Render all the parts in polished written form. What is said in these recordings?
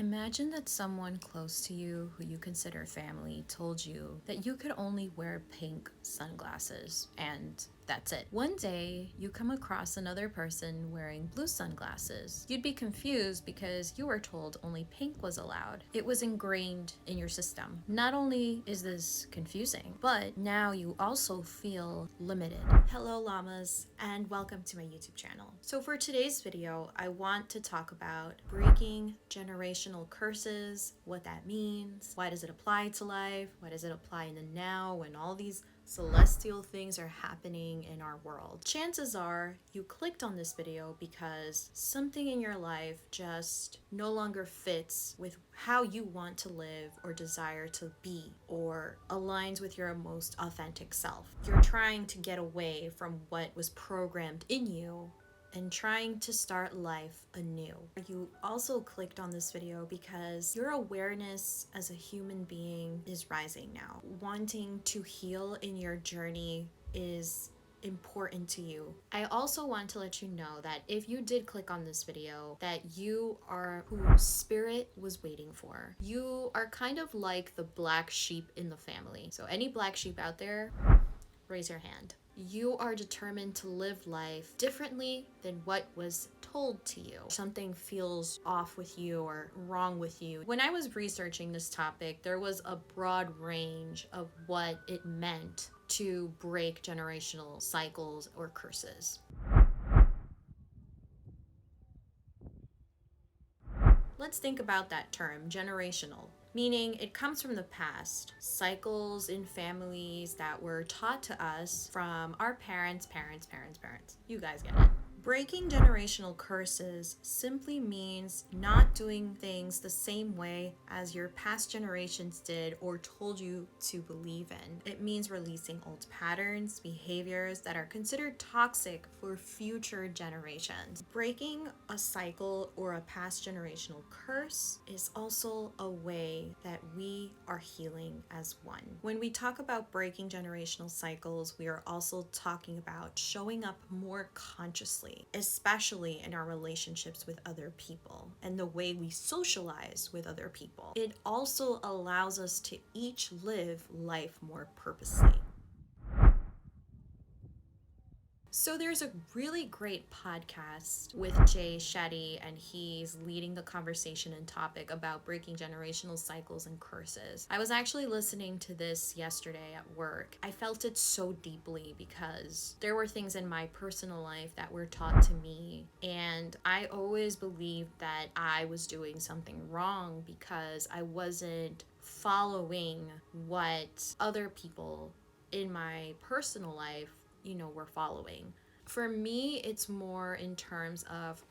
Imagine that someone close to you who you consider family told you that you could only wear pink sunglasses and that's it. One day, you come across another person wearing blue sunglasses. You'd be confused because you were told only pink was allowed. It was ingrained in your system. Not only is this confusing, but now you also feel limited. Hello llamas, and welcome to my YouTube channel. So for today's video, I want to talk about breaking generational curses, what that means, why does it apply to life, why does it apply in the now when all these celestial things are happening in our world. Chances are you clicked on this video because something in your life just no longer fits with how you want to live or desire to be or aligns with your most authentic self. You're trying to get away from what was programmed in you and trying to start life anew. You also clicked on this video because your awareness as a human being is rising now. Wanting to heal in your journey is important to you. I also want to let you know that if you did click on this video, that you are who spirit was waiting for. You are kind of like the black sheep in the family. So any black sheep out there, raise your hand. You are determined to live life differently than what was told to you. Something feels off with you or wrong with you. When I was researching this topic, there was a broad range of what it meant to break generational cycles or curses. Let's think about that term, generational. Meaning it comes from the past, cycles in families that were taught to us from our parents. You guys get it. Breaking generational curses simply means not doing things the same way as your past generations did or told you to believe in. It means releasing old patterns, behaviors that are considered toxic for future generations. Breaking a cycle or a past generational curse is also a way that we are healing as one. When we talk about breaking generational cycles, we are also talking about showing up more consciously, especially in our relationships with other people and the way we socialize with other people. It also allows us to each live life more purposely. So there's a really great podcast with Shetty, and he's leading the conversation and topic about breaking generational cycles and curses. I was actually listening to this yesterday at work. I felt it so deeply because there were things in my personal life that were taught to me, and I always believed that I was doing something wrong because I wasn't following what other people in my personal life we're following. For me, it's more in terms of,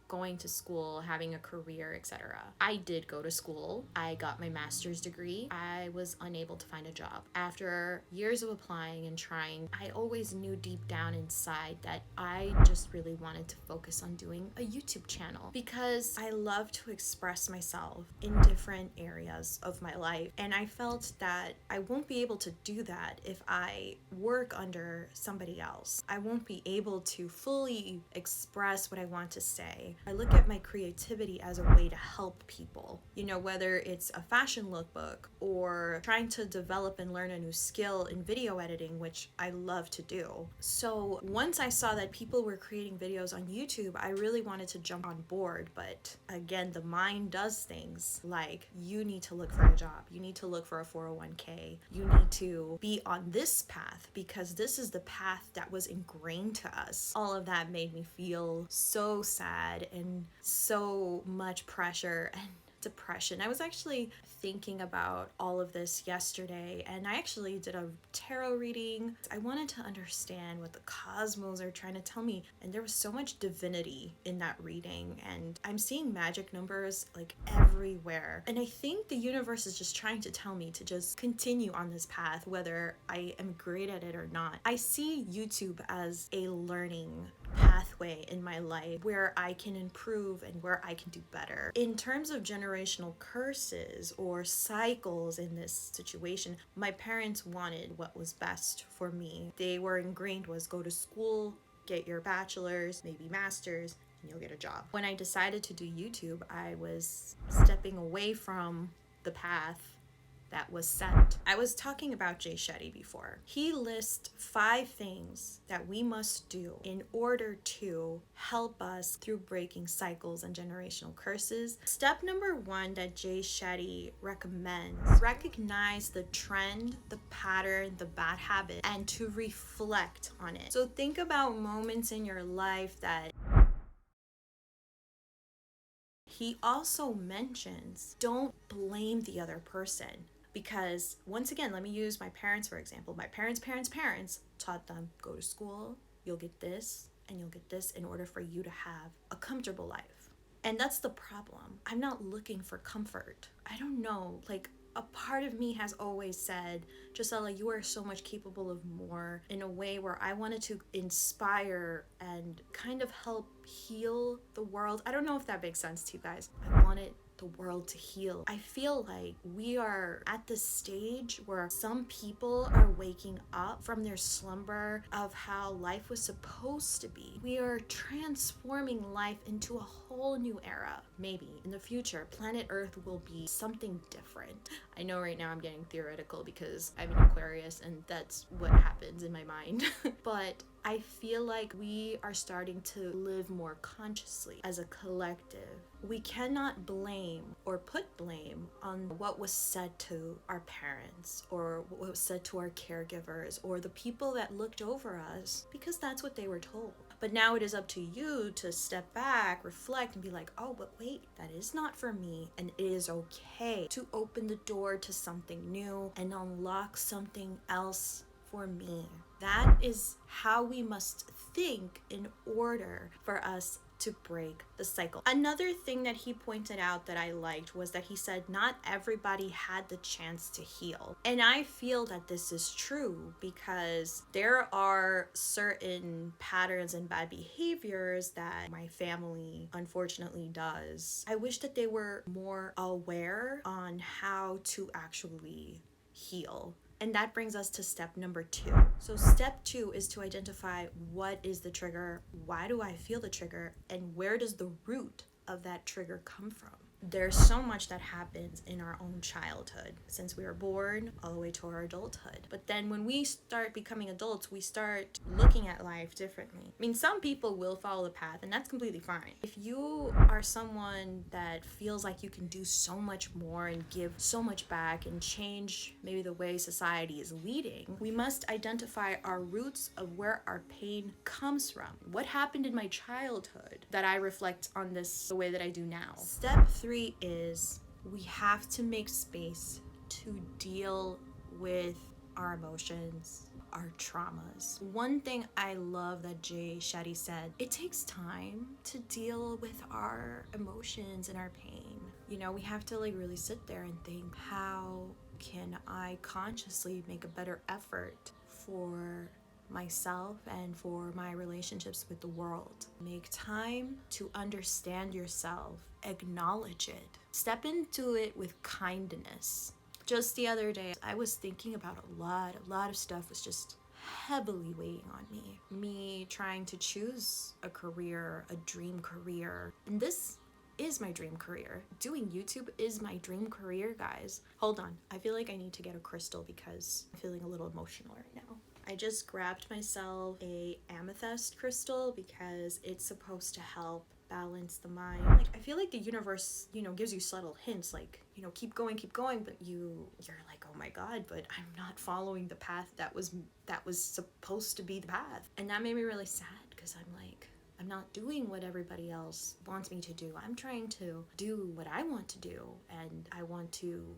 going to school, having a career, etc. I did go to school. I got my master's degree. I was unable to find a job. After years of applying and trying, I always knew deep down inside that I just really wanted to focus on doing a YouTube channel because I love to express myself in different areas of my life. And I felt that I won't be able to do that if I work under somebody else. I won't be able to fully express what I want to say. I look at my creativity as a way to help people, whether it's a fashion lookbook or trying to develop and learn a new skill in video editing, which I love to do. So once I saw that people were creating videos on YouTube, I really wanted to jump on board. But again, the mind does things like you need to look for a job, you need to look for a 401k, you need to be on this path because this is the path that was ingrained to us. All of that made me feel so sad and so much pressure and depression. I was actually thinking about all of this yesterday, and I actually did a tarot reading. I wanted to understand what the cosmos are trying to tell me, and there was so much divinity in that reading, and I'm seeing magic numbers like everywhere. And I think the universe is just trying to tell me to just continue on this path, whether I am great at it or not. I see YouTube as a learning pathway in my life where I can improve and where I can do better. In terms of generational curses or cycles in this situation, my parents wanted what was best for me. They were ingrained was go to school, get your bachelor's, maybe master's, and you'll get a job. When I decided to do YouTube, I was stepping away from the path that was set. I was talking about Jay Shetty before. He lists 5 things that we must do in order to help us through breaking cycles and generational curses. Step number 1 that Jay Shetty recommends: recognize the trend, the pattern, the bad habit, and to reflect on it. So think about moments in your life that he also mentions. Don't blame the other person. Because once again, let me use my parents for example. My parents taught them, go to school, you'll get this, and you'll get this in order for you to have a comfortable life. And that's the problem. I'm not looking for comfort. I don't know, like, a part of me has always said, Gisela, you are so much capable of more, in a way where I wanted to inspire and kind of help heal the world. I don't know if that makes sense to you guys. I wanted the world to heal. I feel like we are at the stage where some people are waking up from their slumber of how life was supposed to be. We are transforming life into a whole new era. Maybe in the future, planet Earth will be something different. I know right now I'm getting theoretical because I'm an Aquarius and that's what happens in my mind. But I feel like we are starting to live more consciously as a collective. We cannot blame or put blame on what was said to our parents or what was said to our caregivers or the people that looked over us, because that's what they were told. But now it is up to you to step back, reflect, and be like, oh, but wait, that is not for me. And it is okay to open the door to something new and unlock something else for me. That is how we must think in order for us to break the cycle. Another thing that he pointed out that I liked was that he said not everybody had the chance to heal. And I feel that this is true because there are certain patterns and bad behaviors that my family unfortunately does. I wish that they were more aware on how to actually heal. And that brings us to step number 2. So step 2 is to identify what is the trigger, why do I feel the trigger, and where does the root of that trigger come from? There's so much that happens in our own childhood, since we were born all the way to our adulthood. But then when we start becoming adults, we start looking at life differently. I mean, some people will follow the path, and that's completely fine. If you are someone that feels like you can do so much more and give so much back and change maybe the way society is leading, we must identify our roots of where our pain comes from. What happened in my childhood that I reflect on this the way that I do now? Step 3 is we have to make space to deal with our emotions, our traumas. One thing I love that Jay Shetty said, it takes time to deal with our emotions and our pain. You know, we have to like really sit there and think, how can I consciously make a better effort for myself and for my relationships with the world? Make time to understand yourself, acknowledge it, step into it with kindness. Just the other day, I was thinking about a lot of stuff was just heavily weighing on me. Me trying to choose a career, a dream career. And this is my dream career. Doing YouTube is my dream career, guys. Hold on, I feel like I need to get a crystal because I'm feeling a little emotional right now. I just grabbed myself a amethyst crystal because it's supposed to help balance the mind. Like, I feel like the universe, gives you subtle hints, like, keep going, but you're like, oh my God, but I'm not following the path that was supposed to be the path. And that made me really sad because I'm like, I'm not doing what everybody else wants me to do. I'm trying to do what I want to do, and I want to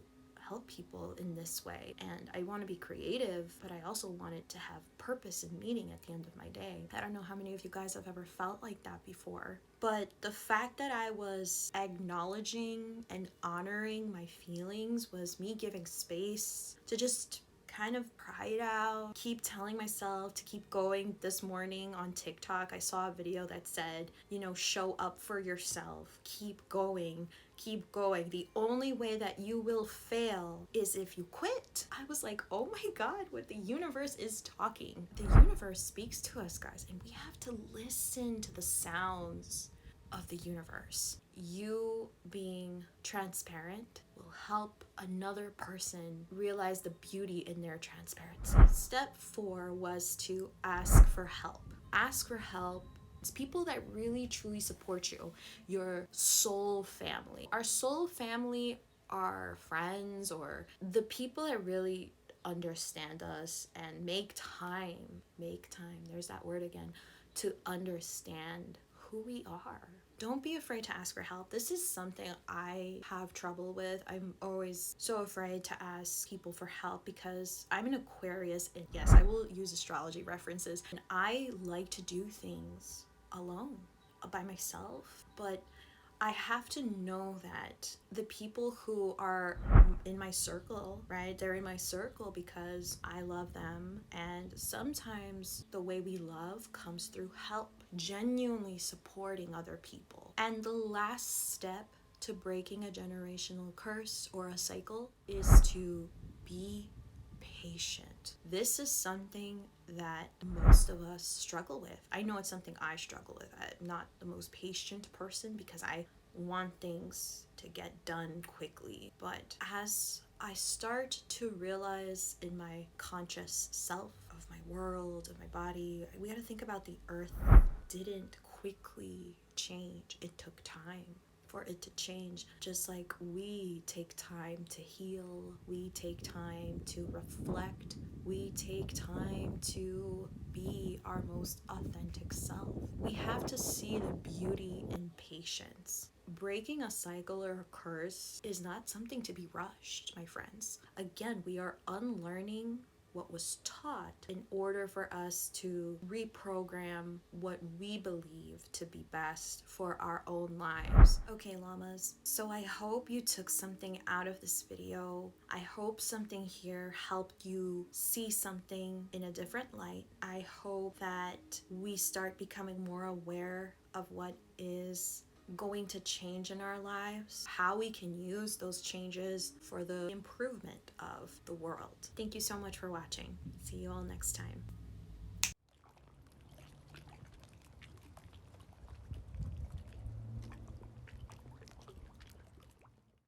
help people in this way, and I want to be creative, but I also want it to have purpose and meaning at the end of my day. I don't know how many of you guys have ever felt like that before, but the fact that I was acknowledging and honoring my feelings was me giving space to just kind of cry it out, keep telling myself to keep going. This morning on TikTok, I saw a video that said, show up for yourself, keep going. The only way that you will fail is if you quit. I was like, oh my God, what the universe is talking. The universe speaks to us, guys, and we have to listen to the sounds of the universe. You being transparent will help another person realize the beauty in their transparency. Step 4 was to ask for help. Ask for help. It's people that really truly support you, your soul family. Our soul family are friends or the people that really understand us and make time, there's that word again, to understand who we are. Don't be afraid to ask for help. This is something I have trouble with. I'm always so afraid to ask people for help because I'm an Aquarius, and yes, I will use astrology references, and I like to do things alone, by myself, but I have to know that the people who are in my circle, right? They're in my circle because I love them. And sometimes the way we love comes through help, genuinely supporting other people. And the last step to breaking a generational curse or a cycle is to be patient. This is something that most of us struggle with. I know it's something I struggle with. I'm not the most patient person because I want things to get done quickly. But as I start to realize in my conscious self of my world, of my body, we got to think about the earth didn't quickly change. It took time for it to change. Just like we take time to heal, we take time to reflect, we take time to be our most authentic self. We have to see the beauty in patience. Breaking a cycle or a curse is not something to be rushed, my friends. Again, we are unlearning what was taught in order for us to reprogram what we believe to be best for our own lives. Okay, llamas, so I hope you took something out of this video. I hope something here helped you see something in a different light. I hope that we start becoming more aware of what is going to change in our lives, how we can use those changes for the improvement of the world. Thank you so much for watching. See you all next time.